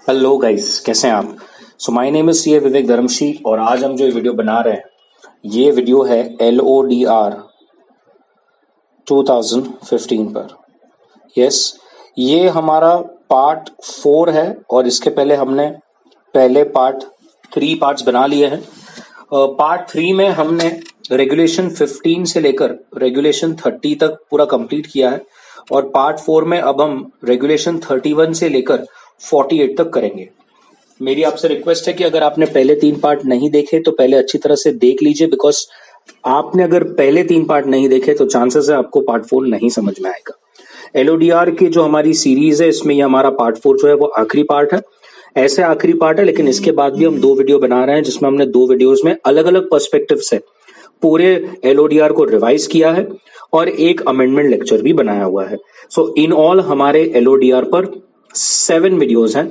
Hello guys, कैसे हैं आप। So my name is C A Vivek Dharmashi और आज हम जो वीडियो बना रहे हैं ये वीडियो है LODR 2015 पर। यस, ये हमारा पार्ट 4 है और इसके पहले हमने पहले पार्ट 3 पार्ट्स बना लिए हैं। पार्ट 3 में हमने रेगुलेशन 15 से लेकर रेगुलेशन 30 तक पूरा कंप्लीट किया है और पार्ट 4 में अब हम रेगुलेशन 31 से लेकर 48 तक करेंगे। मेरी आपसे रिक्वेस्ट है कि अगर आपने पहले 3 पार्ट नहीं देखे तो पहले अच्छी तरह से देख लीजिए, बिकॉज आपने अगर पहले 3 पार्ट नहीं देखे तो चांसेस है आपको पार्ट 4 नहीं समझ में आएगा। LODR की जो हमारी सीरीज है इसमें ये हमारा पार्ट 4 जो है वो आखिरी पार्ट है। ऐसे आखिरी पार्ट है, लेकिन इसके बाद भी हम 2 वीडियो बना रहे हैं जिसमें हमने 2 वीडियोस में अलग अलग पर्सपेक्टिव से पूरे LODR को रिवाइज किया है और एक अमेंडमेंट लेक्चर भी बनाया हुआ है। सो इन ऑल हमारे LODR पर 7 वीडियोस हैं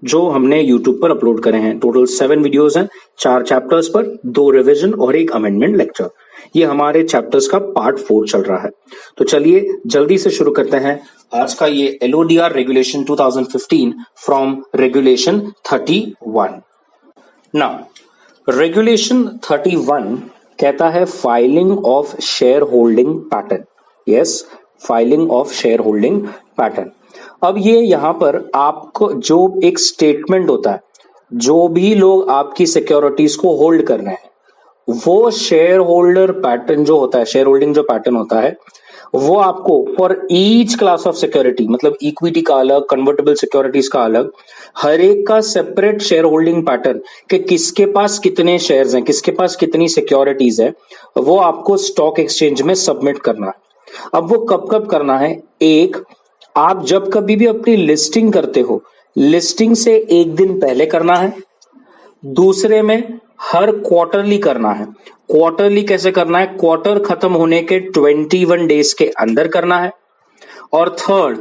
जो हमने YouTube पर अपलोड करे हैं। टोटल 7 वीडियोस हैं, 4 चैप्टर्स पर, 2 रिवीजन और एक अमेंडमेंट लेक्चर। ये हमारे चैप्टर्स का पार्ट 4 चल रहा है। तो चलिए जल्दी से शुरू करते हैं आज का ये LODR regulation 2015 from regulation 31। Now regulation 31 कहता है filing of share holding pattern. Yes, filing of share holding pattern. अब ये यहां पर आपको जो एक स्टेटमेंट होता है, जो भी लोग आपकी सिक्योरिटीज को होल्ड कर रहे हैं वो शेयर होल्डर पैटर्न जो होता है, शेयर होल्डिंग जो पैटर्न होता है वो आपको for each class of security, मतलब इक्विटी का अलग, कन्वर्टेबल सिक्योरिटीज का अलग, हर एक का सेपरेट शेयर होल्डिंग पैटर्न कि किसके पास कितने शेयर्स हैं, किसके पास कितनी सिक्योरिटीज है, वो आपको स्टॉक एक्सचेंज में सबमिट करना है। अब वो कब कब करना है? एक, आप जब कभी भी अपनी लिस्टिंग करते हो, लिस्टिंग से एक दिन पहले करना है। दूसरे में हर क्वार्टरली करना है। क्वार्टरली कैसे करना है? क्वार्टर खत्म होने के 21 डेज के अंदर करना है। और थर्ड,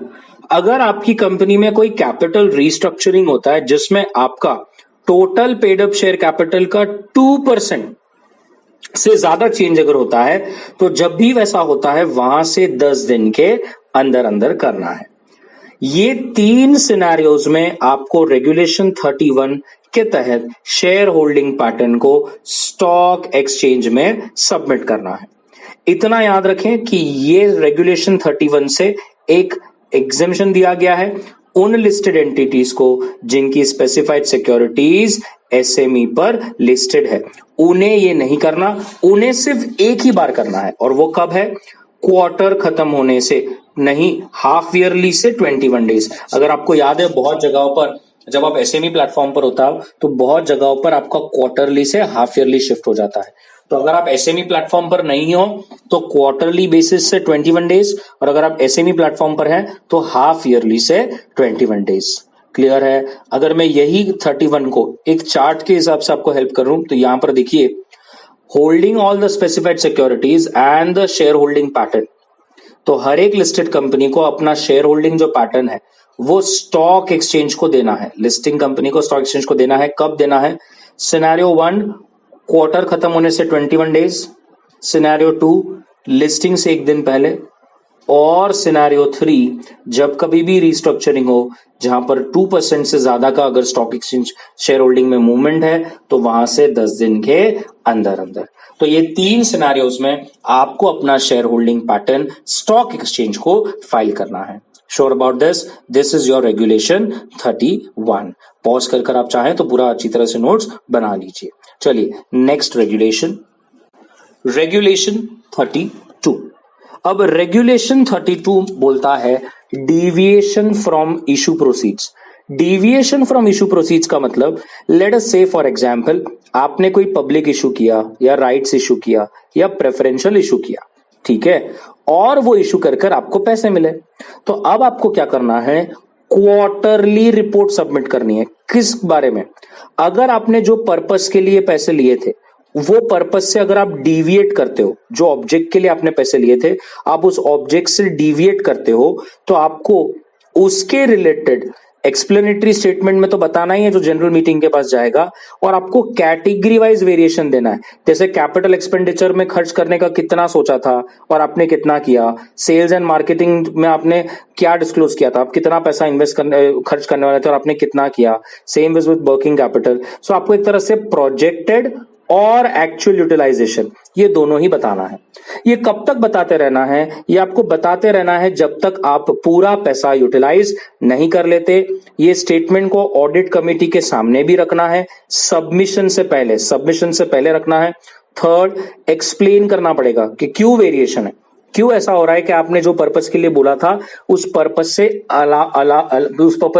अगर आपकी कंपनी में कोई कैपिटल रीस्ट्रक्चरिंग होता है जिसमें आपका total paid up share capital का 2% से ज्यादा चेंज अगर होता है तो जब भी वैसा होता है वहां से 10 दिन के अंदर अंदर करना है। ये 3 सिनेरियोज में आपको रेगुलेशन 31 के तहत शेयर होल्डिंग पैटर्न को स्टॉक एक्सचेंज में सबमिट करना है। इतना याद रखें कि ये रेगुलेशन 31 से एक एग्जेम्पशन दिया गया है उन लिस्टेड एंटिटीज को जिनकी स्पेसिफाइड सिक्योरिटीज SME पर लिस्टेड है। उन्हें ये नहीं करना, उन्हें सिर्फ एक ही बार करना है। और वो कब है? क्वार्टर खत्म होने से, नहीं हाफ ईयरली से 21 डेज। अगर आपको याद है बहुत जगहों पर जब आप SME प्लेटफॉर्म पर होता हो तो बहुत जगहों पर आपका क्वार्टरली से हाफ ईयरली शिफ्ट हो जाता है। तो अगर आप SME प्लेटफॉर्म पर नहीं हो तो क्वार्टरली बेसिस से 21 डेज, और अगर आप SME प्लेटफॉर्म पर हैं तो हाफ ईयरली से 21 डेज। क्लियर है? अगर मैं यही 31 को एक चार्ट के हिसाब से आपको हेल्प करूं तो यहां पर देखिए, holding all the specified securities and the share holding pattern. तो हर एक लिस्टेड कंपनी को अपना शेयर होल्डिंग जो पैटर्न है वो स्टॉक एक्सचेंज को देना है। लिस्टिंग कंपनी को स्टॉक एक्सचेंज को देना है। कब देना है? सिनेरियो 1 क्वार्टर खत्म होने से 21 डेज, सिनेरियो 2 लिस्टिंग से एक दिन पहले, और सिनेरियो 3 जब कभी भी रिस्ट्रक्चरिंग हो जहां पर 2% से ज्यादा का अगर स्टॉक एक्सचेंज शेयर होल्डिंग में मूवमेंट है तो वहां से 10 दिन के अंदर अंदर। तो ये 3 सिनेरियोज में आपको अपना share holding pattern stock exchange को फाइल करना है। Sure about this? This is your regulation 31। Pause कर आप चाहें तो पूरा अच्छी तरह से नोट्स बना लीजिए। चलिए नेक्स्ट रेगुलेशन, रेगुलेशन 32। अब रेगुलेशन 32 बोलता है deviation from issue proceeds. Deviation from issue proceeds का मतलब, लेट अस से फॉर एग्जांपल आपने कोई पब्लिक इशू किया या राइट्स इशू किया या प्रेफरेंशियल इशू किया, ठीक है, और वो इशू कर आपको पैसे मिले। तो अब आपको क्या करना है? क्वार्टरली रिपोर्ट सबमिट करनी है। किस बारे में? अगर आपने जो पर्पस के लिए पैसे लिए थे वो पर्पस से अगर आप डिविएट करते हो, जो ऑब्जेक्ट के लिए आपने पैसे लिए थे आप उस ऑब्जेक्ट से डिविएट करते हो तो आपको उसके रिलेटेड एक्सप्लेनेटरी स्टेटमेंट में तो बताना ही है जो जनरल मीटिंग के पास जाएगा, और आपको कैटेगरी वाइज वेरिएशन देना है। जैसे कैपिटल एक्सपेंडिचर में खर्च करने का कितना सोचा था और आपने कितना किया, सेल्स एंड मार्केटिंग में आपने क्या डिस्क्लोज किया था, आप कितना पैसा खर्च करने वाले थे और आपने कितना किया, सेम विद वर्किंग कैपिटल। सो आपको एक तरह से प्रोजेक्टेड और एक्चुअल यूटिलाइजेशन ये दोनों ही बताना है। ये कब तक बताते रहना है? ये आपको बताते रहना है जब तक आप पूरा पैसा यूटिलाइज नहीं कर लेते। ये स्टेटमेंट को ऑडिट कमेटी के सामने भी रखना है, सबमिशन से पहले रखना है। थर्ड, एक्सप्लेन करना पड़ेगा कि क्यों वेरिएशन है, क्यों ऐसा हो रहा है कि आपने जो पर्पस के लिए बोला था उस पर्पस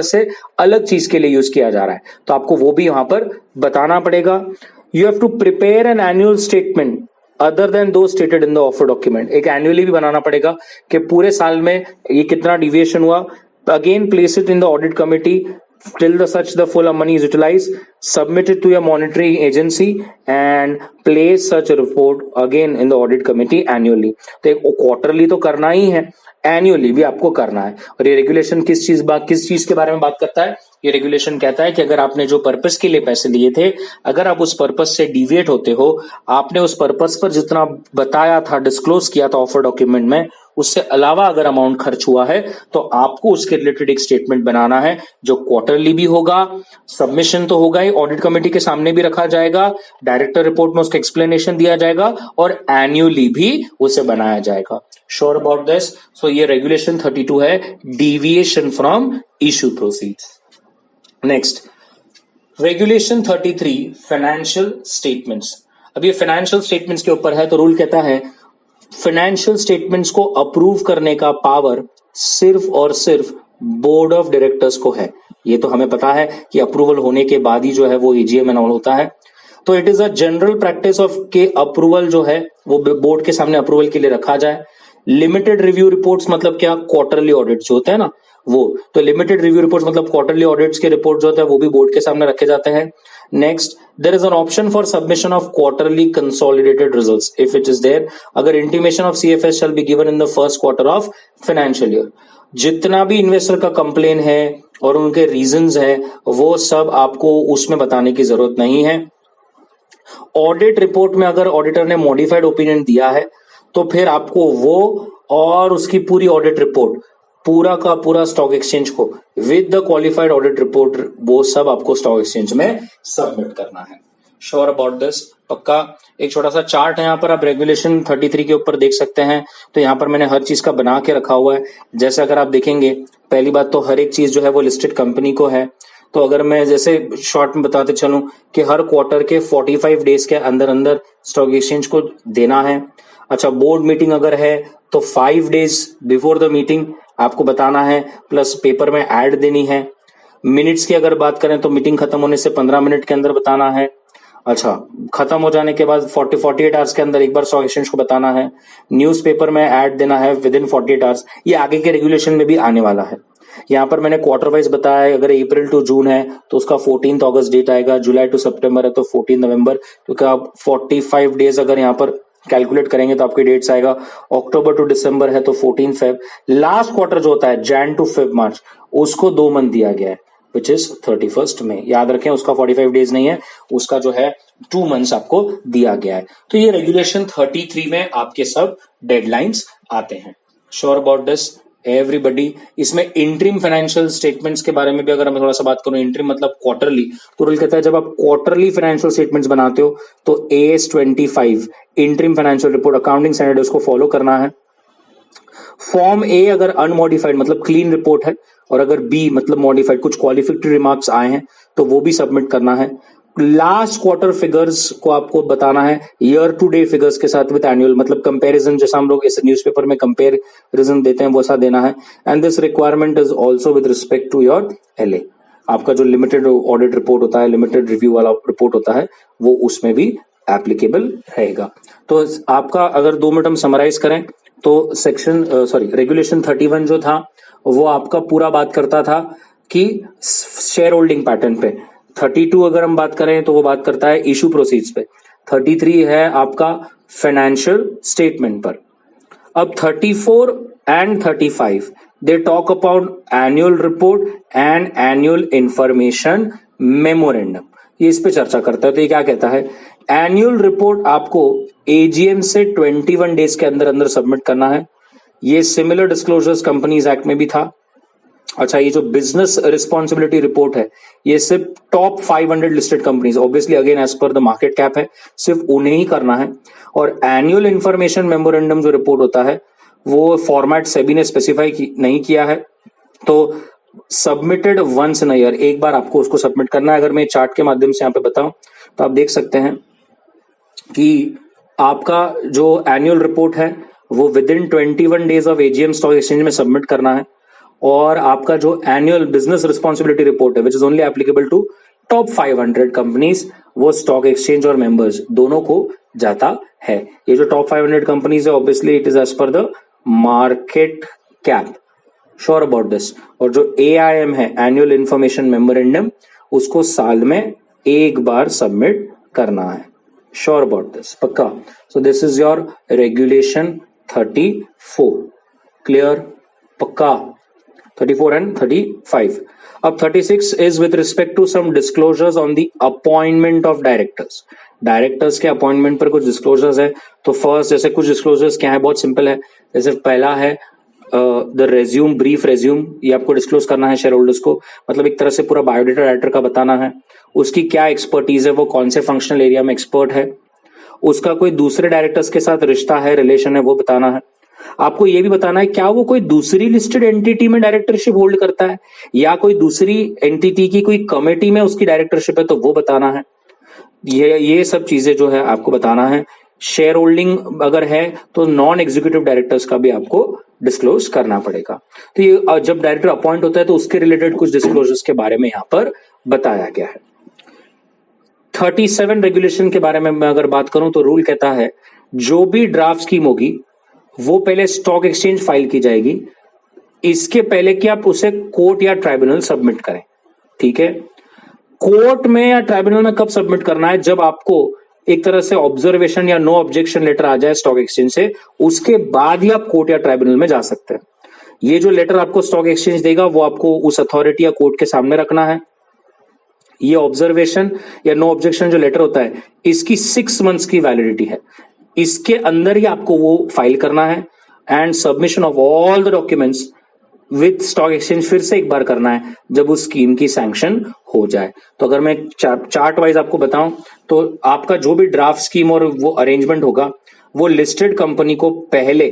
से अलग चीज के लिए यूज किया जा रहा है, तो आपको वो भी यहां पर बताना पड़ेगा। You have to prepare an annual statement other than those stated in the offer document। एक एनुअली भी बनाना पड़ेगा कि पूरे साल में ये कितना डिविएशन हुआ। Again, place it in the audit committee till the full money is utilized, submit it to your monitoring agency and place such a report again in the audit committee annually। तो एक quarterly तो करना ही है, annually भी आपको करना है। और ये रेगुलेशन किस चीज के बारे में बात करता है? ये रेगुलेशन कहता है कि अगर आपने जो पर्पस के लिए पैसे लिए थे, अगर आप उस पर्पस से डिविएट होते हो, आपने उस पर्पस पर जितना बताया था, डिस्क्लोज किया था ऑफर डॉक्यूमेंट में, उससे अलावा अगर अमाउंट खर्च हुआ है तो आपको उसके रिलेटेड एक स्टेटमेंट बनाना है जो क्वार्टरली भी होगा, सबमिशन तो होगा ही, ऑडिट कमेटी के सामने भी रखा जाएगा, डायरेक्टर रिपोर्ट में उसका एक्सप्लेनेशन दिया जाएगा और एनुअली भी उसे बनाया जाएगा। Sure about this? सो ये रेगुलेशन 32 है, deviation from issue proceeds. Next, regulation 33, financial statements. अब ये फाइनेंशियल स्टेटमेंट्स के ऊपर है, तो रूल कहता है फाइनेंशियल स्टेटमेंट्स को अप्रूव करने का पावर सिर्फ और सिर्फ बोर्ड ऑफ डायरेक्टर्स को है। ये तो हमें पता है कि अप्रूवल होने के बाद ही जो है वो ईजीएम एंड ऑल होता है। तो it is a general practice of के अप्रूवल जो है वो बोर्ड के सामने अप्रूवल के लिए रखा जाए। लिमिटेड रिव्यू रिपोर्ट्स मतलब क्या? क्वार्टरली ऑडिट जो होता है ना वो, तो लिमिटेड रिव्यू रिपोर्ट्स मतलब क्वार्टरली ऑडिट्स के रिपोर्ट जो होते हैं वो भी बोर्ड के सामने रखे जाते हैं। Next, there is an option for submission of quarterly consolidated results if it is there, अगर intimation of CFS shall be given in the first quarter of financial year. जितना भी इन्वेस्टर का कंप्लेन है और उनके रीजंस है वो सब आपको उसमें बताने की जरूरत नहीं है। ऑडिट रिपोर्ट में अगर ऑडिटर ने मॉडिफाइड ओपिनियन दिया है तो फिर आपको वो और उसकी पूरी ऑडिट रिपोर्ट, पूरा का पूरा स्टॉक एक्सचेंज को with the qualified audit report, वो सब आपको स्टॉक एक्सचेंज में सबमिट करना है। Sure about this? पक्का? एक छोटा सा चार्ट है यहाँ पर, आप रेगुलेशन 33 के ऊपर देख सकते हैं। तो यहाँ पर मैंने हर चीज का बना के रखा हुआ है। जैसे अगर आप देखेंगे, पहली बात तो हर एक चीज जो है वो लिस्टेड कंपनी को है। तो अगर मैं जैसे शॉर्ट में बताते चलूं कि हर क्वार्टर के 45 डेज के अंदर अंदर स्टॉक एक्सचेंज को देना है। अच्छा, बोर्ड मीटिंग अगर है तो 5 डेज बिफोर द मीटिंग आपको बताना है, प्लस पेपर में ऐड देनी है। मिनट्स की अगर बात करें तो मीटिंग खत्म होने से 15 मिनट के अंदर बताना है। अच्छा, खत्म हो जाने के बाद 48 आवर्स के अंदर एक बार स्टॉक एक्सचेंज को बताना है। न्यूज़पेपर में ऐड देना है विद इन 48 आवर्स। ये आगे के रेगुलेशन में भी आने वाला है। यहाँ पर मैंने क्वार्टर वाइज बताया है, अगर अप्रैल टू जून है तो उसका 14 अगस्त डेट आएगा, जुलाई टू सितंबर है तो 14 नवंबर, क्योंकि आप 45 डेज अगर यहाँ पर कैलकुलेट करेंगे तो आपके डेट्स आएगा। अक्टूबर टू दिसंबर है तो 14 फेब। लास्ट क्वार्टर जो होता है जैन टू फेब मार्च, उसको 2 मंथ दिया गया है विच इज 31 में। याद रखें, उसका 45 डेज नहीं है, उसका जो है 2 मंथ्स आपको दिया गया है। तो ये रेगुलेशन 33 में आपके सब डेडलाइंस आते हैं। Sure about this everybody? इसमें इंटरिम फाइनेंशियल स्टेटमेंट्स के बारे में भी अगर मैं थोड़ा सा बात करूं, इंटरिम मतलब क्वार्टरली, तो रूल कहता है जब आप क्वार्टरली फाइनेंशियल स्टेटमेंट्स बनाते हो तो AS 25 interim financial report accounting standard उसको फॉलो करना है। फॉर्म A अगर अनमॉडिफाइड मतलब क्लीन रिपोर्ट है, और अगर B मतलब मॉडिफाइड, कुछ क्वालिफिकेटरी रिमार्क्स आए हैं तो वो भी सबमिट करना है। लास्ट क्वार्टर फिगर्स को आपको बताना है ईयर टू डे फिगर्स के साथ विद एनुअल, मतलब कंपैरिजन, जैसा हम लोग इस न्यूज़पेपर में कंपैरिजन देते हैं वैसा देना है। And this requirement is also with respect to your LA। आपका जो लिमिटेड ऑडिट रिपोर्ट होता है, लिमिटेड रिव्यू वाला रिपोर्ट होता है, वो उसमें भी एप्लीकेबल रहेगा। तो आपका अगर 2 मिनट हम समराइज करें तो रेगुलेशन 31 जो था वो आपका पूरा बात करता था कि शेयर होल्डिंग पैटर्न पे। 32 अगर हम बात करें तो वो बात करता है इशू प्रोसीड्स पे। 33 है आपका फाइनेंशियल स्टेटमेंट पर। अब 34 and 35 they talk about annual report and annual information memorandum. ये इस पे चर्चा करता है। तो ये क्या कहता है, एनुअल रिपोर्ट आपको एजीएम से 21 डेज के अंदर अंदर सबमिट करना है। ये सिमिलर डिस्क्लोजर्स कंपनीज एक्ट में भी था। अच्छा, ये जो बिजनेस रिस्पॉन्सिबिलिटी रिपोर्ट है, ये सिर्फ top 500 listed companies, obviously again as per the market cap है, सिर्फ उन्हें ही करना है। और एनुअल इंफॉर्मेशन मेमोरेंडम जो रिपोर्ट होता है, वो फॉर्मेट सेबी ने स्पेसिफाई नहीं किया है, तो submitted once in a year, एक बार आपको उसको सबमिट करना है। अगर मैं चार्ट के माध्यम से यहाँ पे बताऊं तो आप देख सकते हैं कि आपका जो एनुअल रिपोर्ट है वो with in 21 days of AGM stock exchange में सबमिट करना है। और आपका जो एनुअल बिजनेस रिस्पॉन्सिबिलिटी रिपोर्ट है which is only applicable to top 500 companies, वो स्टॉक एक्सचेंज और मेंबर्स दोनों को जाता है। ये जो टॉप 500 कंपनीज है, obviously it is as per the market cap, sure about this. और जो एआईएम है, एनुअल इंफॉर्मेशन मेमोरेंडम, उसको साल में एक बार सबमिट करना है, श्योर अबाउट दिस, पक्का। So this is your regulation 34, clear, पक्का। 34 and 35. अब 36 is with respect to some disclosures on the appointment of directors. Directors के अपॉइंटमेंट पर कुछ डिस्क्लोजर्स है। तो फर्स्ट, जैसे कुछ डिस्क्लोजर्स क्या है, बहुत सिंपल है। जैसे पहला है द रेज्यूम, ब्रीफ रेज्यूम, ये आपको डिस्क्लोज करना है शेयर होल्डर्स को। मतलब एक तरह से पूरा बायोडेटा डायरेक्टर का बताना है, उसकी क्या एक्सपर्टीज है, वो कौन से फंक्शनल एरिया में एक्सपर्ट है, उसका कोई दूसरे डायरेक्टर्स के साथ रिश्ता है, रिलेशन है, वो बताना है। आपको यह भी बताना है क्या वो कोई दूसरी लिस्टेड एंटिटी में डायरेक्टरशिप होल्ड करता है, या कोई दूसरी एंटिटी की कोई कमेटी में उसकी डायरेक्टरशिप है, तो वो बताना है। ये सब चीजें जो है आपको बताना है। शेयर होल्डिंग अगर है तो नॉन एग्जीक्यूटिव डायरेक्टर्स का भी आपको डिस्क्लोज करना पड़ेगा। तो ये जब डायरेक्टर अपॉइंट होता है तो उसके रिलेटेड कुछ डिस्क्लोजर्स के बारे में यहां पर बताया गया है। 37 रेगुलेशन के बारे में मैं अगर बात करूं तो रूल कहता है जो भी ड्राफ्ट स्कीम होगी वो पहले स्टॉक एक्सचेंज फाइल की जाएगी, इसके पहले कि आप उसे कोर्ट या ट्राइब्यूनल सबमिट करें। ठीक है, कोर्ट में या ट्राइब्यूनल में कब सबमिट करना है, जब आपको एक तरह से ऑब्जर्वेशन या नो ऑब्जेक्शन लेटर आ जाए स्टॉक एक्सचेंज से, उसके बाद ही आप कोर्ट या ट्राइब्यूनल में जा सकते हैं। ये जो लेटर आपको स्टॉक एक्सचेंज देगा वो आपको उस अथॉरिटी या कोर्ट के सामने रखना है। ये ऑब्जर्वेशन या नो ऑब्जेक्शन जो लेटर होता है, इसकी 6 मंथ्स की वैलिडिटी है, इसके अंदर ही आपको वो फाइल करना है। And submission of all the documents with stock exchange फिर से एक बार करना है जब उस स्कीम की सैंक्शन हो जाए। तो अगर मैं चार्ट वाइज आपको बताऊं तो आपका जो भी ड्राफ्ट स्कीम और वो अरेंजमेंट होगा वो लिस्टेड कंपनी को पहले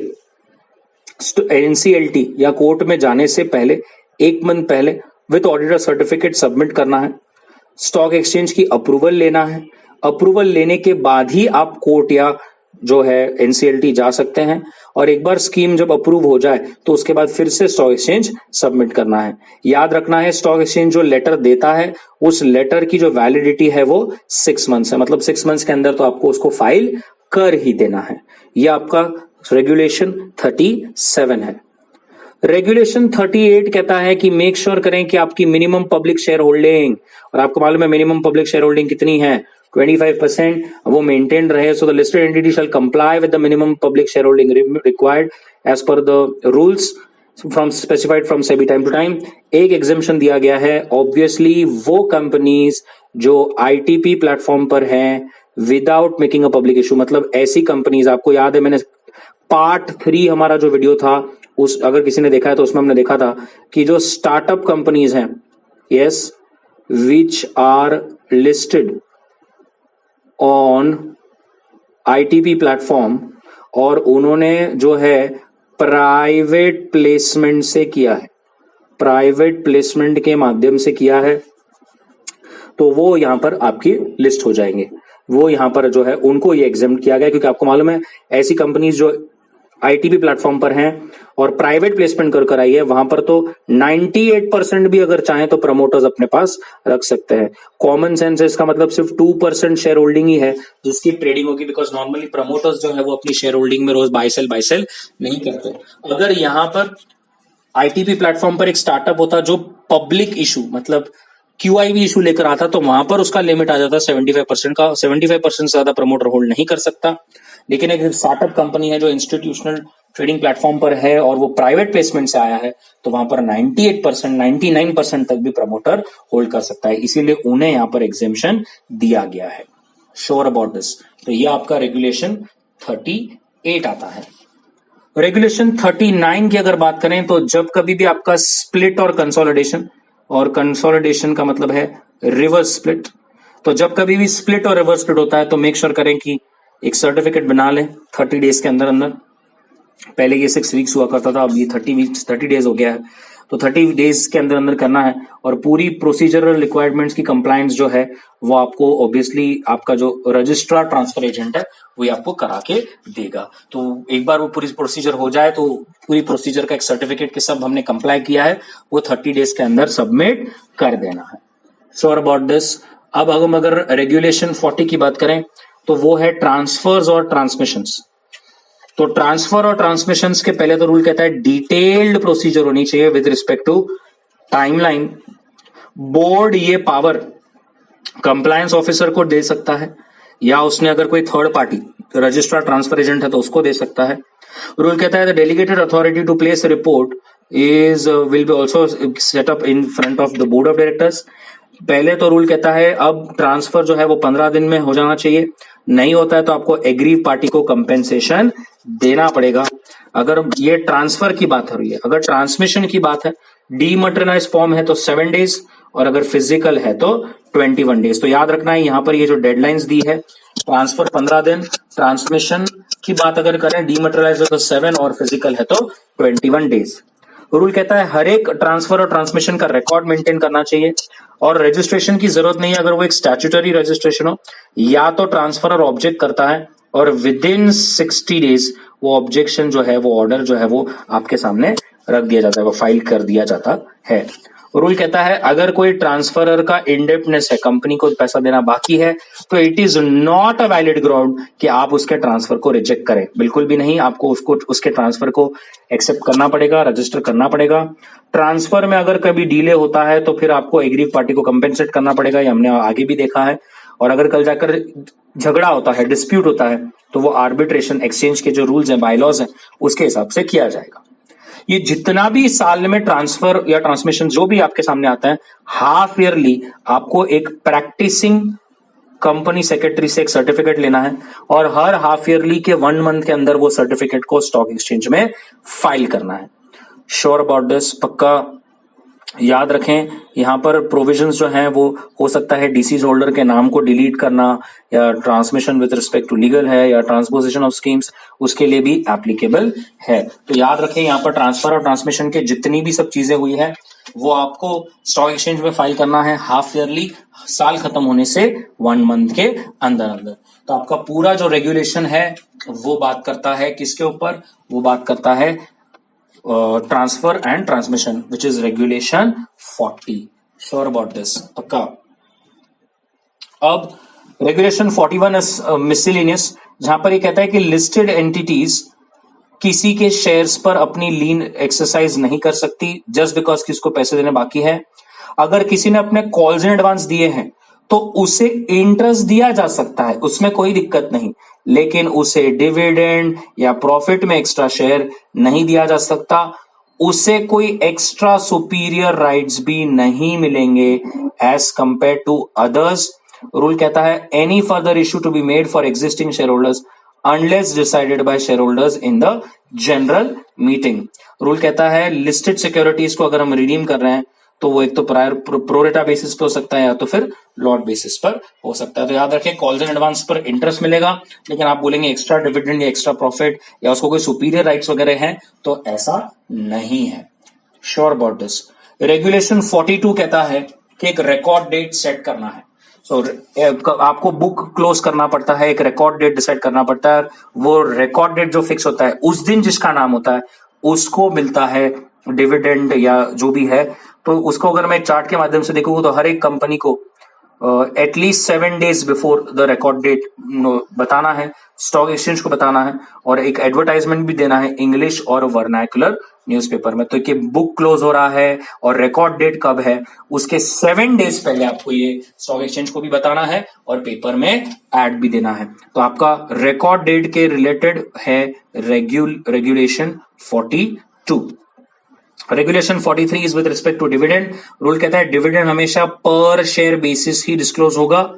एनसीएलटी या कोर्ट में जाने से पहले 1 मंथ पहले विद ऑडिटर सर्टिफिकेट सबमिट करना है। स्टॉक एक्सचेंज की अप्रूवल लेना है, अप्रूवल लेने के बाद ही आप कोर्ट या जो है एनसीएलटी जा सकते हैं। और एक बार स्कीम जब अप्रूव हो जाए तो उसके बाद फिर से स्टॉक एक्सचेंज सबमिट करना है। याद रखना है स्टॉक एक्सचेंज जो लेटर देता है उस लेटर की जो वैलिडिटी है वो 6 मंथ्स है, मतलब 6 मंथ्स के अंदर तो आपको उसको फाइल कर ही देना है। यह आपका रेगुलेशन 37 है। रेगुलेशन 38 कहता है कि मेक श्योर करें कि आपकी मिनिमम पब्लिक शेयर होल्डिंग, और आपको मालूम है मिनिमम पब्लिक शेयर होल्डिंग कितनी है, 25%, वो मेंटेन रहे। So the listed entity shall comply with the minimum public share holding required as per the rules from specified from SEBI time to time. एक exemption दिया गया है, ऑब्वियसली वो कंपनीज जो आईटीपी प्लेटफॉर्म पर हैं without making a public issue, मतलब ऐसी कंपनीज, आपको याद है मैंने पार्ट 3 हमारा जो वीडियो था उस अगर किसी ने देखा है तो उसमें हमने देखा था कि जो स्टार्टअप कंपनीज हैं, yes, which are listed on ITP platform, और उन्होंने जो है प्राइवेट प्लेसमेंट से किया है, प्राइवेट प्लेसमेंट के माध्यम से किया है, तो वो यहां पर आपकी लिस्ट हो जाएंगे। वो यहां पर जो है उनको ये एग्जेम्प्ट किया गया, क्योंकि आपको मालूम है ऐसी कंपनीज जो आईटीपी प्लेटफॉर्म पर हैं और प्राइवेट प्लेसमेंट कर आई है, वहां पर तो 98% भी अगर चाहें तो प्रमोटर्स अपने पास रख सकते हैं। कॉमन सेंस है, इसका मतलब सिर्फ 2% शेयर होल्डिंग ही है जिसकी ट्रेडिंग होगी, बिकॉज नॉर्मली प्रमोटर्स जो है वो अपनी शेयर होल्डिंग में रोज बाय सेल नहीं करते। अगर यहां पर आईटीपी प्लेटफॉर्म पर एक स्टार्टअप होता जो पब्लिक इशू मतलब क्यूआईबी इशू लेकर आता, तो वहां पर उसका लिमिट आ जाता 75% का। 75% से ज्यादा प्रमोटर होल्ड नहीं कर सकता। लेकिन एक स्टार्टअप कंपनी है जो इंस्टीट्यूशनल ट्रेडिंग प्लेटफॉर्म पर है और वो प्राइवेट प्लेसमेंट से आया है, तो वहां पर 98%, 99% तक भी प्रमोटर होल्ड कर सकता है, इसीलिए उन्हें यहां पर एग्जेम्पशन दिया गया है। Sure about this. तो ये आपका रेगुलेशन 38 आता है। रेगुलेशन 39 की अगर बात करें तो जब कभी भी आपका स्प्लिट और कंसोलिडेशन का मतलब है रिवर्स स्प्लिट, तो जब कभी भी स्प्लिट और रिवर्स स्प्लिट होता है तो मेक श्योर करें कि एक सर्टिफिकेट बना लें 30 डेज के अंदर अंदर। पहले ये 6 वीक्स हुआ करता था, अब ये 30 डेज हो गया है, तो 30 डेज के अंदर अंदर करना है और पूरी प्रोसीजरल रिक्वायरमेंट्स की कंप्लायंस जो है वो आपको ऑब्वियसली आपका जो रजिस्ट्रार ट्रांसफर एजेंट है वो आपको करा के देगा। तो एक बार वो पूरी प्रोसीजर हो जाए तो पूरी प्रोसीजर का एक सर्टिफिकेट के सब हमने कंप्लाई किया है वो 30 डेज के अंदर सबमिट कर देना है। Sure about this. अब हम अगर रेगुलेशन 40 की बात करें तो वो है ट्रांसफर्स और ट्रांसमिशंस। तो ट्रांसफर और ट्रांसमिशंस के पहले तो रूल कहता है डिटेल्ड प्रोसीजर होनी चाहिए with respect to timeline. Board ये पावर कंप्लायंस ऑफिसर को दे सकता है या उसने अगर कोई third party registrar transfer agent है तो उसको दे सकता है। रूल कहता है the delegated authority to place report will be also set up in front of the board of directors. पहले तो रूल कहता है अब ट्रांसफर जो है वो 15 दिन में हो जाना चाहिए, नहीं होता है तो आपको एग्रीव पार्टी को कंपेंसेशन देना पड़ेगा। अगर ये ट्रांसफर की बात हो रही है, अगर ट्रांसमिशन की बात है, डीमटेरियलाइज फॉर्म है तो 7 डेज और अगर फिजिकल है तो 21 डेज। तो याद रखना है यहां पर ये जो डेडलाइंस दी है, ट्रांसफर 15 दिन, ट्रांसमिशन की बात अगर करें डीमटेरियलाइज है तो 7 और फिजिकल है तो 21 डेज। रूल कहता है हर एक ट्रांसफर और ट्रांसमिशन का रिकॉर्ड मेंटेन करना चाहिए और रजिस्ट्रेशन की जरूरत नहीं है अगर वो एक स्टैट्यूटरी रजिस्ट्रेशन हो, या तो ट्रांसफरर ऑब्जेक्ट करता है और विद इन 60 डेज वो ऑब्जेक्शन जो है वो ऑर्डर जो है वो आपके सामने रख दिया जाता है, वो फाइल कर दिया जाता है। रूल कहता है अगर कोई ट्रांसफरर का इंडेप्टनेस है, कंपनी को पैसा देना बाकी है, तो it is not a valid ground कि आप उसके ट्रांसफर को रिजेक्ट करें, बिल्कुल भी नहीं। आपको उसको उसके ट्रांसफर को एक्सेप्ट करना पड़ेगा, रजिस्टर करना पड़ेगा। ट्रांसफर में अगर कभी डिले होता है तो फिर आपको एग्रीव पार्टी को कंपेंसेट करना पड़ेगा, ये हमने आगे भी देखा है। और अगर कल जाकर झगड़ा होता है, डिस्प्यूट होता है, तो वो आर्बिट्रेशन एक्सचेंज के जो रूल्स हैं, बायलॉज हैं, उसके हिसाब से किया जाएगा। ये जितना भी साल में ट्रांसफर या ट्रांसमिशन जो भी आपके सामने आता है, हाफ ईयरली आपको एक प्रैक्टिसिंग कंपनी सेक्रेटरी से एक सर्टिफिकेट लेना है और हर हाफ ईयरली के 1 मंथ के अंदर वो सर्टिफिकेट को स्टॉक एक्सचेंज में फाइल करना है। श्योर अबाउट दिस, पक्का याद रखें। यहां पर प्रोविजंस जो हैं वो हो सकता है डिसीज होल्डर के नाम को डिलीट करना, या transmission with respect to legal है, या ट्रांसपोजिशन ऑफ स्कीम्स, उसके लिए भी एप्लीकेबल है। तो याद रखें यहां पर ट्रांसफर और ट्रांसमिशन के जितनी भी सब चीजें हुई है वो आपको स्टॉक एक्सचेंज में फाइल करना है हाफ ईयरली, साल खत्म होने से 1 मंथ के अंदर अंदर। तो आपका पूरा जो रेगुलेशन है वो बात करता है किसके ऊपर, वो बात करता है transfer and transmission, which is regulation 40। Sure about this, पक्का। अब रेगुलेशन 41 इज मिसलेनियस, जहां पर ये कहता है कि लिस्टेड एंटिटीज किसी के शेयर्स पर अपनी लीन एक्सरसाइज नहीं कर सकती जस्ट बिकॉज कि उसको पैसे देने बाकी है। अगर किसी ने अपने कॉल्स इन एडवांस दिए हैं तो उसे इंटरेस्ट दिया जा सकता है, उसमें कोई दिक्कत नहीं, लेकिन उसे डिविडेंड या प्रॉफिट में एक्स्ट्रा शेयर नहीं दिया जा सकता। उसे कोई एक्स्ट्रा सुपीरियर राइट्स भी नहीं मिलेंगे as compare to others. Rule कहता है any further issue to be made for existing share holders unless decided by share holders in the general meeting. Rule कहता है लिस्टेड सिक्योरिटीज को अगर हम रिडीम कर रहे हैं तो वो एक तो प्रायर प्रोरेटा बेसिस पे हो सकता है या तो फिर लॉट बेसिस पर हो सकता है। तो याद रखें कॉल्स इन एडवांस पर इंटरेस्ट मिलेगा, लेकिन आप बोलेंगे एक्स्ट्रा डिविडेंड या एक्स्ट्रा प्रॉफिट या उसको कोई सुपीरियर राइट्स वगैरह हैं तो ऐसा नहीं है। Sure about this. रेगुलेशन 42 कहता है कि एक रिकॉर्ड डेट सेट करना है। आपको बुक क्लोज करना पड़ता है, एक रिकॉर्ड डेट डिसाइड करना पड़ता है। वो रिकॉर्ड डेट जो फिक्स होता है उस दिन जिसका नाम होता है उसको मिलता है डिविडेंड या जो भी है। तो उसको अगर मैं चार्ट के माध्यम से देखूंगा तो हर एक कंपनी को at least 7 days before the record date बताना है, स्टॉक एक्सचेंज को बताना है, और एक एडवर्टाइजमेंट भी देना है इंग्लिश और वर्नाकुलर न्यूज़पेपर में। तो कि बुक क्लोज हो रहा है और रिकॉर्ड डेट कब है उसके 7 days पहले आपको ये स्टॉक एक्सचेंज को भी बताना है और पेपर में ऐड भी देना है। तो आपका रिकॉर्ड डेट के रिलेटेड है regulation 42। Regulation 43 is with respect to dividend. Rule कहता है डिविडेंड हमेशा पर शेयर बेसिस ही डिस्क्लोज होगा,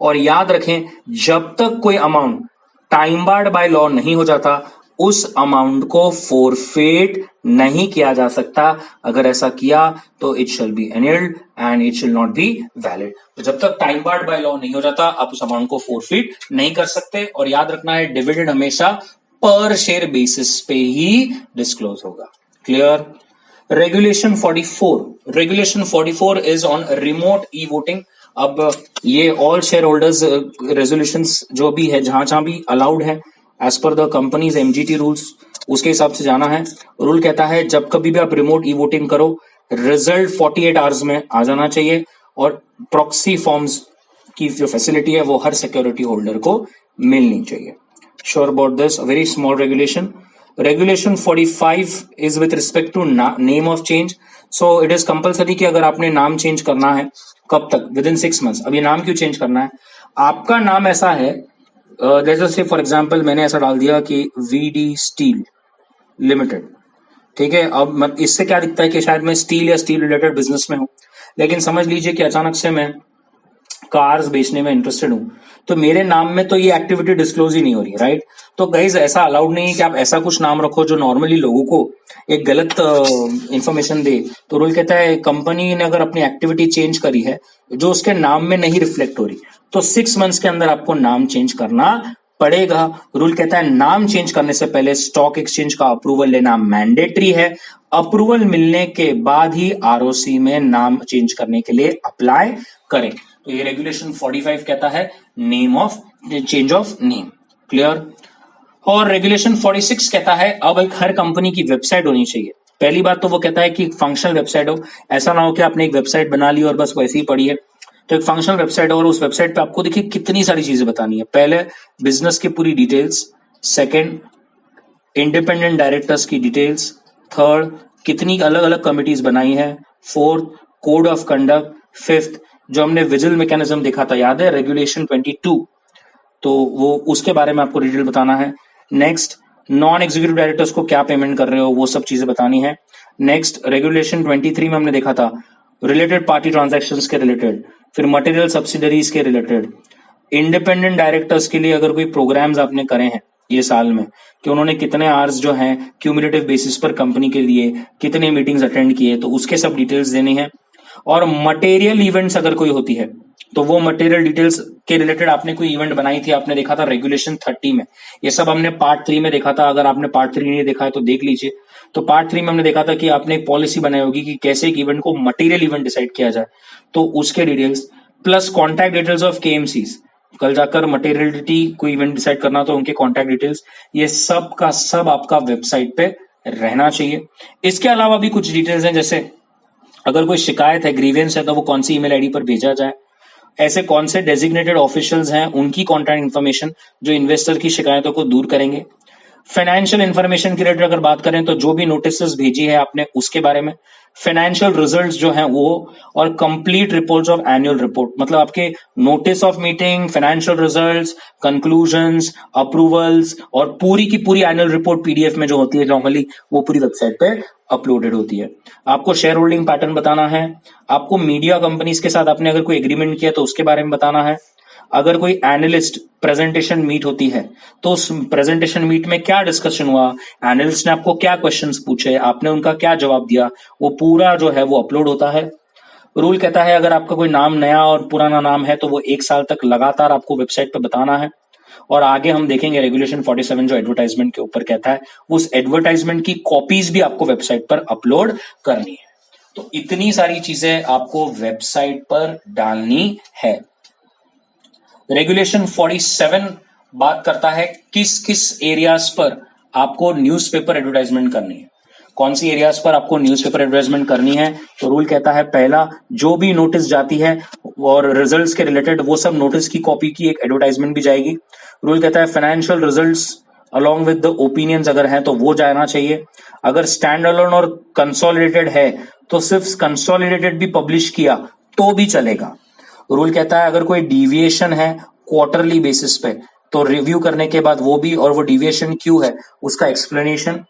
और याद रखें जब तक कोई amount time barred by law नहीं हो जाता उस अमाउंट को फोरफेट नहीं किया जा सकता। अगर ऐसा किया तो it shall be annulled and it shall not be valid. तो जब तक टाइम बार्ड बाय लॉ नहीं हो जाता आप उस अमाउंट को फोरफिट नहीं कर सकते। और याद रखना है डिविडेंड हमेशा पर शेयर बेसिस पे ही डिस्क्लोज होगा। Clear? Regulation 44 is on remote e voting. अब ये ऑल शेयर होल्डर्स रेजोल्यूशंस जो भी है जहां भी अलाउड है as per the companies MGT rules उसके हिसाब से जाना है। रूल कहता है जब कभी भी आप रिमोट ई वोटिंग करो रिजल्ट 48 आवर्स में आ जाना चाहिए, और प्रॉक्सी फॉर्म्स की जो फैसिलिटी है वो हर सिक्योरिटी होल्डर को मिलनी चाहिए। Sure about this, very small regulation. Regulation 45 is with respect to name of change. So it is compulsory कि अगर आपने नाम चेंज करना है कब तक, within 6 months। अब ये नाम क्यों चेंज करना है? आपका नाम ऐसा है जैसे से फॉर एग्जाम्पल मैंने ऐसा डाल दिया कि वीडी स्टील लिमिटेड, ठीक है। अब इससे क्या दिखता है कि शायद मैं स्टील या स्टील रिलेटेड बिजनेस में हूं, लेकिन समझ लीजिए कि अचानक से मैं कार्स बेचने में इंटरेस्टेड हूं, तो मेरे नाम में तो ये एक्टिविटी डिस्क्लोज ही नहीं हो रही, राइट? तो गाइज ऐसा अलाउड नहीं है कि आप ऐसा कुछ नाम रखो जो नॉर्मली लोगों को एक गलत इंफॉर्मेशन दे। तो रूल कहता है कंपनी ने अगर अपनी एक्टिविटी चेंज करी है जो उसके नाम में नहीं रिफ्लेक्ट हो रही तो 6 months के अंदर आपको नाम चेंज करना पड़ेगा। रूल कहता है नाम चेंज करने से पहले स्टॉक एक्सचेंज का अप्रूवल लेना मैंडेटरी है। अप्रूवल मिलने के बाद ही आरओसी में नाम चेंज करने के लिए अप्लाई करें। तो ये रेगुलेशन 45 कहता है name of change of name. Clear? और रेगुलेशन 46 कहता है अब एक हर कंपनी की वेबसाइट होनी चाहिए। पहली बात तो वो कहता है कि फंक्शनल वेबसाइट हो, ऐसा ना हो कि आपने एक वेबसाइट बना ली और बस वैसे ही पड़ी है। तो एक फंक्शनल वेबसाइट और उस वेबसाइट पे आपको देखिए कितनी सारी चीजें बतानी है। पहले बिजनेस की पूरी डिटेल्स, सेकंड इंडिपेंडेंट डायरेक्टर्स की डिटेल्स, थर्ड कितनी अलग अलग कमिटीज बनाई है, fourth code of conduct, fifth जो हमने विजिल मैकेनिज्म देखा था याद है रेगुलेशन 22, तो वो उसके बारे में आपको डिटेल बताना है। नेक्स्ट नॉन एग्जीक्यूटिव डायरेक्टर्स को क्या पेमेंट कर रहे हो वो सब चीजें बतानी है। नेक्स्ट रेगुलेशन 23 में हमने देखा था रिलेटेड पार्टी ट्रांजैक्शंस के रिलेटेड, फिर मटेरियल सब्सिडरीज के रिलेटेड, इंडिपेंडेंट डायरेक्टर्स के लिए अगर कोई प्रोग्राम्स आपने करे हैं ये साल में कि उन्होंने कितने आवर्स जो हैं क्यूमुलेटिव बेसिस पर कंपनी के लिए कितने मीटिंग्स अटेंड किए, तो उसके सब डिटेल्स देनी है। और मटेरियल इवेंट्स अगर कोई होती है तो वो मटेरियल डिटेल्स के रिलेटेड आपने कोई इवेंट बनाई थी, आपने देखा था रेगुलेशन 30 में, ये सब हमने पार्ट 3 में देखा था। अगर आपने पार्ट 3 नहीं देखा है तो देख लीजिए। तो पार्ट 3 में हमने देखा था कि आपने एक पॉलिसी बनाई होगी कि कैसे एक इवेंट को मटेरियल इवेंट डिसाइड किया जाए, तो उसके details plus contact details of KMCs, कल जाकर मटेरियलिटी कोई इवेंट डिसाइड करना तो उनके कॉन्टैक्ट डिटेल्स, ये सब का सब आपका वेबसाइट पे रहना चाहिए। इसके अलावा भी कुछ डिटेल्स हैं, जैसे अगर कोई शिकायत है, ग्रीवेंस है, तो वो कौन सी ईमेल आईडी पर भेजा जाए, ऐसे कौन से डेजिग्नेटेड ऑफिशियल्स हैं उनकी कॉन्टैक्ट इन्फॉर्मेशन जो इन्वेस्टर की शिकायतों को दूर करेंगे। फाइनेंशियल इन्फॉर्मेशन के रिलेटेड अगर बात करें तो जो भी नोटिस भेजी है आपने उसके बारे में, फाइनेंशियल रिजल्ट्स जो हैं वो, और complete reports of annual report, मतलब आपके notice of meeting, financial results, conclusions, approvals और पूरी की पूरी एनुअल रिपोर्ट पीडीएफ में जो होती है नॉर्मली वो पूरी वेबसाइट पे अपलोडेड होती है। आपको शेयर होल्डिंग पैटर्न बताना है, आपको मीडिया कंपनीज के साथ आपने अगर कोई एग्रीमेंट किया तो उसके बारे में बताना है। अगर कोई एनालिस्ट प्रेजेंटेशन मीट होती है तो उस प्रेजेंटेशन मीट में क्या डिस्कशन हुआ, एनालिस्ट ने आपको क्या क्वेश्चंस पूछे, आपने उनका क्या जवाब दिया, वो पूरा जो है वो अपलोड होता है। रूल कहता है अगर आपका कोई नाम नया और पुराना नाम है तो वो 1 साल तक लगातार आपको वेबसाइट पर बताना है। और आगे हम देखेंगे रेगुलेशन 47 जो एडवर्टाइजमेंट के ऊपर कहता है, उस एडवर्टाइजमेंट की कॉपीज भी आपको वेबसाइट पर अपलोड करनी है। तो इतनी सारी चीजें आपको वेबसाइट पर डालनी है। रेगुलेशन 47 बात करता है किस किस एरियाज पर आपको न्यूज़पेपर एडवर्टाइजमेंट करनी है, कौन सी एरियाज पर आपको न्यूज़पेपर एडवर्टाइजमेंट करनी है। तो रूल कहता है पहला, जो भी नोटिस जाती है और रिजल्ट्स के रिलेटेड वो सब नोटिस की कॉपी की एक एडवर्टाइजमेंट भी जाएगी। रूल कहता है financial results along with the opinions अगर हैं तो वो जाना चाहिए। अगर स्टैंड अलोन और कंसोलिडेटेड है तो सिर्फ कंसोलिडेटेड भी पब्लिश किया तो भी चलेगा। रूल कहता है अगर कोई डिविएशन है क्वार्टरली बेसिस पे तो रिव्यू करने के बाद वो भी, और वो डिविएशन क्यों है उसका एक्सप्लेनेशन।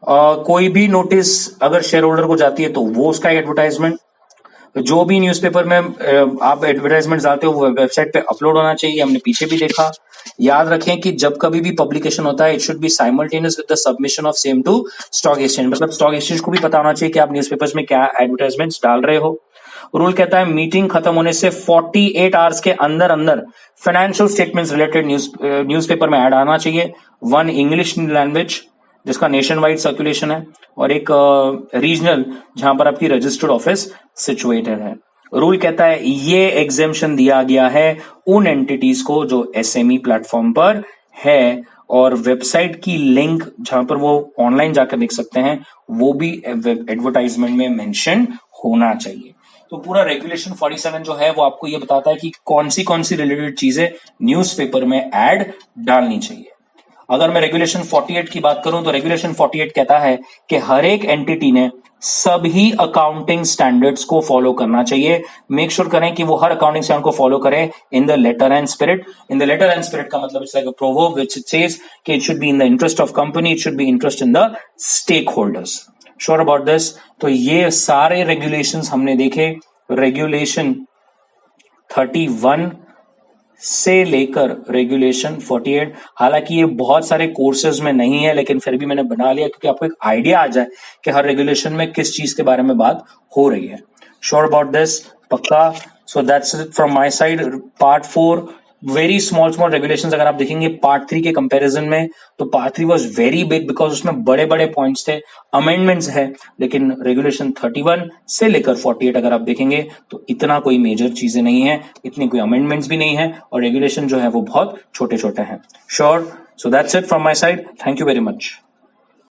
कोई भी नोटिस अगर शेयर होल्डर को जाती है तो वो उसका एडवर्टाइजमेंट। जो भी न्यूज़पेपर में आप एडवर्टाइजमेंट डालते हो वो वेबसाइट पे अपलोड होना चाहिए, हमने पीछे भी देखा। याद रखें कि जब कभी भी पब्लिकेशन होता है it should be simultaneous with the submission of same to stock exchange, मतलब स्टॉक एक्सचेंज को भी पता होना चाहिए कि आप न्यूज़पेपर्स में क्या एडवर्टाइजमेंट्स डाल रहे हो। रूल कहता है मीटिंग खत्म होने से 48 आवर्स के अंदर अंदर फाइनेंशियल स्टेटमेंट्स रिलेटेड न्यूज़पेपर में ऐड आना चाहिए। वन इंग्लिश लैंग्वेज जिसका नेशन वाइड सर्कुलेशन है, और एक रीजनल जहां पर आपकी रजिस्टर्ड ऑफिस सिचुएटेड है। रूल कहता है ये एग्जेम्पशन दिया गया है उन एंटिटीज को जो एसएमई प्लेटफॉर्म पर है, और वेबसाइट की लिंक जहां पर वो ऑनलाइन जाकर देख सकते हैं वो भी एडवर्टाइजमेंट में मेंशन होना चाहिए। तो पूरा रेगुलेशन 47 जो है वो आपको ये बताता है कि कौन सी रिलेटेड चीजें न्यूज़पेपर में ऐड डालनी चाहिए। अगर मैं रेगुलेशन 48 की बात करूं तो रेगुलेशन 48 कहता है कि हर एक एंटिटी ने सभी अकाउंटिंग स्टैंडर्ड्स को फॉलो करना चाहिए। मेक श्योर करें कि वो हर अकाउंटिंग स्टैंडर्ड को फॉलो करें in the letter and spirit. In the letter and spirit का मतलब it's like a proverb which says कि it should be in the interest of company, it should be interest in the stakeholders. Sure about this? तो ये सारे regulations हमने देखे, regulation 31 से लेकर रेगुलेशन 48। हालांकि ये बहुत सारे कोर्सेज में नहीं है लेकिन फिर भी मैंने बना लिया क्योंकि आपको एक आइडिया आ जाए कि हर रेगुलेशन में किस चीज के बारे में बात हो रही है। Sure about this? पक्का? So that's it from my side. Part 4 very small regulations अगर आप देखेंगे पार्ट 3 के कंपैरिजन में तो part 3 was very big because उसमें बड़े बड़े पॉइंट्स थे, अमेंडमेंट्स है। लेकिन रेगुलेशन 31 से लेकर 48 अगर आप देखेंगे तो इतना कोई मेजर चीजें नहीं है, इतनी कोई अमेंडमेंट्स भी नहीं है, और रेगुलेशन जो है वो बहुत छोटे छोटे हैं। Sure? So that's it from my side. Thank you very much.